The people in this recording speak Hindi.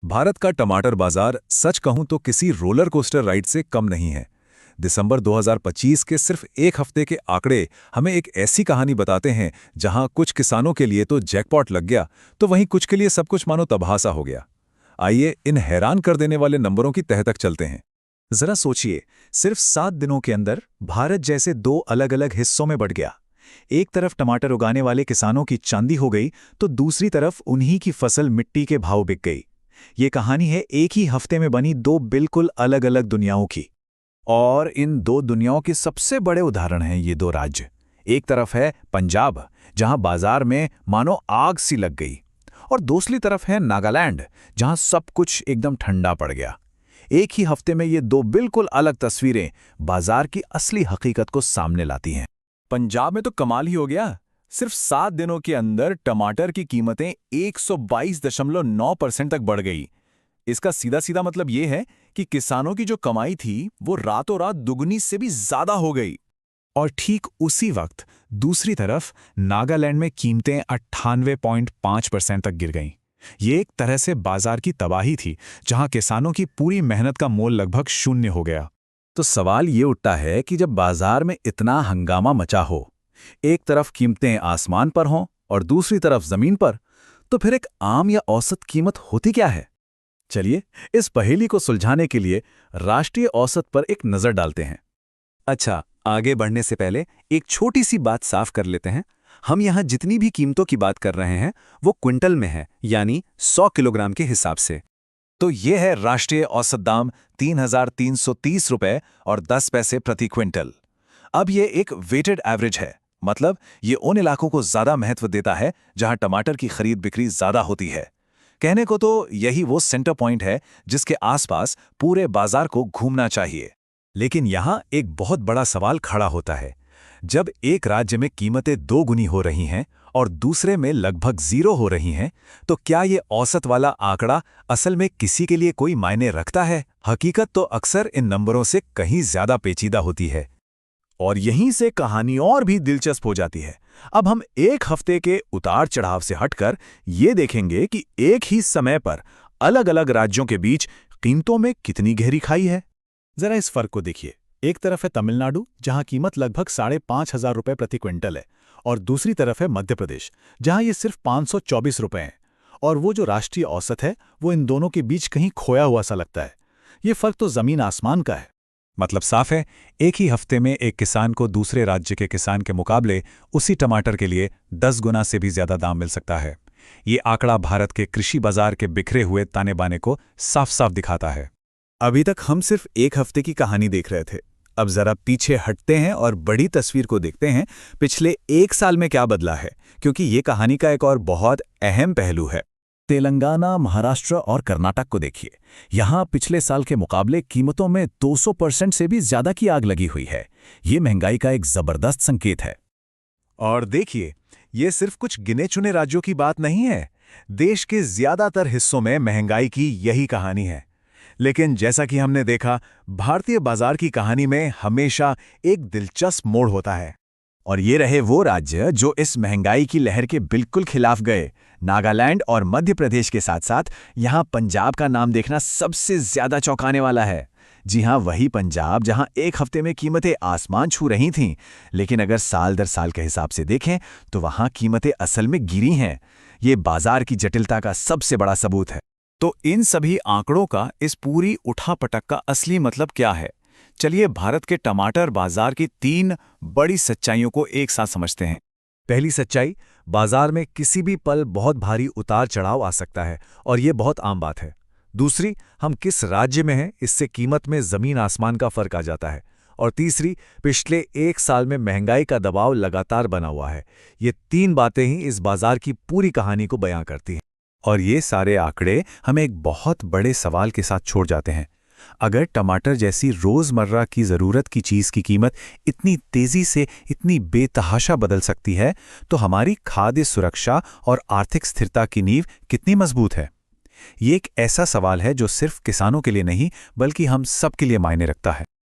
भारत का टमाटर बाजार सच कहूं तो किसी रोलर कोस्टर राइड से कम नहीं है। दिसंबर 2025 के सिर्फ एक हफ्ते के आंकड़े हमें एक ऐसी कहानी बताते हैं जहां कुछ किसानों के लिए तो जैकपॉट लग गया, तो वहीं कुछ के लिए सब कुछ मानो तबाहसा हो गया। आइए इन हैरान कर देने वाले नंबरों की तह तक चलते हैं। जरा सोचिए, सिर्फ 7 दिनों के अंदर भारत जैसे दो अलग अलग हिस्सों में बढ़ गया। एक तरफ टमाटर उगाने वाले किसानों की चांदी हो गई, तो दूसरी तरफ उन्हीं की फसल मिट्टी के भाव बिक गई। ये कहानी है एक ही हफ्ते में बनी दो बिल्कुल अलग अलग दुनियाओं की। और इन दो दुनियाओं के सबसे बड़े उदाहरण हैं ये दो राज्य। एक तरफ है पंजाब, जहां बाजार में मानो आग सी लग गई, और दूसरी तरफ है नागालैंड, जहां सब कुछ एकदम ठंडा पड़ गया। एक ही हफ्ते में ये दो बिल्कुल अलग तस्वीरें बाजार की असली हकीकत को सामने लाती हैं। पंजाब में तो कमाल ही हो गया। सिर्फ 7 दिनों के अंदर टमाटर की कीमतें 122.9% तक बढ़ गई। इसका सीधा सीधा मतलब ये है कि किसानों की जो कमाई थी वो रातों रात दुगनी से भी ज्यादा हो गई। और ठीक उसी वक्त दूसरी तरफ नागालैंड में कीमतें 98.5% तक गिर गईं। ये एक तरह से बाजार की तबाही थी, जहां किसानों की पूरी मेहनत का मोल लगभग शून्य हो गया। तो सवाल ये उठता है कि जब बाजार में इतना हंगामा मचा हो, एक तरफ कीमतें आसमान पर हों और दूसरी तरफ जमीन पर, तो फिर एक आम या औसत कीमत होती क्या है? चलिए इस पहेली को सुलझाने के लिए राष्ट्रीय औसत पर एक नजर डालते हैं। अच्छा, आगे बढ़ने से पहले एक छोटी सी बात साफ कर लेते हैं। हम यहाँ जितनी भी कीमतों की बात कर रहे हैं वो क्विंटल में है, यानी 100 किलोग्राम के हिसाब से। तो ये है राष्ट्रीय औसत दाम 3,330 रुपए और 10 पैसे प्रति क्विंटल। अब ये एक वेटेड एवरेज है, मतलब ये उन इलाकों को ज्यादा महत्व देता है जहां टमाटर की खरीद बिक्री ज्यादा होती है। कहने को तो यही वो सेंटर पॉइंट है जिसके आसपास पूरे बाजार को घूमना चाहिए। लेकिन यहाँ एक बहुत बड़ा सवाल खड़ा होता है। जब एक राज्य में कीमतें 2 गुनी हो रही हैं और दूसरे में लगभग 0 हो रही हैं, तो क्या ये औसत वाला आंकड़ा असल में किसी के लिए कोई मायने रखता है? हकीकत तो अक्सर इन नंबरों से कहीं ज्यादा पेचीदा होती है। और यहीं से कहानी और भी दिलचस्प हो जाती है। अब हम एक हफ्ते के उतार चढ़ाव से हटकर ये देखेंगे कि एक ही समय पर अलग अलग राज्यों के बीच कीमतों में कितनी गहरी खाई है। जरा इस फर्क को देखिए। एक तरफ है तमिलनाडु, जहां कीमत लगभग 5,500 रुपए प्रति क्विंटल है, और दूसरी तरफ है मध्य प्रदेश, जहां ये सिर्फ 524 रुपए हैं। और वो जो राष्ट्रीय औसत है वो इन दोनों के बीच कहीं खोया हुआ सा लगता है। ये फर्क तो जमीन आसमान का है। मतलब साफ है, एक ही हफ्ते में एक किसान को दूसरे राज्य के किसान के मुकाबले उसी टमाटर के लिए 10 गुना से भी ज्यादा दाम मिल सकता है। ये आंकड़ा भारत के कृषि बाजार के बिखरे हुए ताने बाने को साफ साफ दिखाता है। अभी तक हम सिर्फ एक हफ्ते की कहानी देख रहे थे। अब जरा पीछे हटते हैं और बड़ी तस्वीर को देखते हैं। पिछले एक साल में क्या बदला है, क्योंकि ये कहानी का एक और बहुत अहम पहलू है। तेलंगाना, महाराष्ट्र और कर्नाटक को देखिए। यहाँ पिछले साल के मुकाबले कीमतों में 200% से भी ज्यादा की आग लगी हुई है। ये महंगाई का एक जबरदस्त संकेत है। और देखिए, ये सिर्फ कुछ गिने चुने राज्यों की बात नहीं है। देश के ज्यादातर हिस्सों में महंगाई की यही कहानी है। लेकिन जैसा कि हमने देखा, भारतीय बाजार की कहानी में हमेशा एक दिलचस्प मोड़ होता है। और ये रहे वो राज्य जो इस महंगाई की लहर के बिल्कुल खिलाफ गए। नागालैंड और मध्य प्रदेश के साथ साथ यहाँ पंजाब का नाम देखना सबसे ज्यादा चौंकाने वाला है। जी हाँ, वही पंजाब जहाँ एक हफ्ते में कीमतें आसमान छू रही थीं, लेकिन अगर साल दर साल के हिसाब से देखें तो वहाँ कीमतें असल में गिरी हैं। ये बाजार की जटिलता का सबसे बड़ा सबूत है। तो इन सभी आंकड़ों का इस पूरी उठापटक का असली मतलब क्या है? चलिए भारत के टमाटर बाजार की 3 बड़ी सच्चाइयों को एक साथ समझते हैं। पहली सच्चाई, बाजार में किसी भी पल बहुत भारी उतार चढ़ाव आ सकता है, और ये बहुत आम बात है। दूसरी, हम किस राज्य में हैं इससे कीमत में जमीन आसमान का फर्क आ जाता है। और तीसरी, पिछले एक साल में महंगाई का दबाव लगातार बना हुआ है। ये 3 बातें ही इस बाजार की पूरी कहानी को बयां करती हैं। और ये सारे आंकड़े हमें एक बहुत बड़े सवाल के साथ छोड़ जाते हैं। अगर टमाटर जैसी रोजमर्रा की जरूरत की चीज की कीमत इतनी तेजी से, इतनी बेतहाशा बदल सकती है, तो हमारी खाद्य सुरक्षा और आर्थिक स्थिरता की नींव कितनी मजबूत है? ये एक ऐसा सवाल है जो सिर्फ किसानों के लिए नहीं, बल्कि हम सब के लिए मायने रखता है।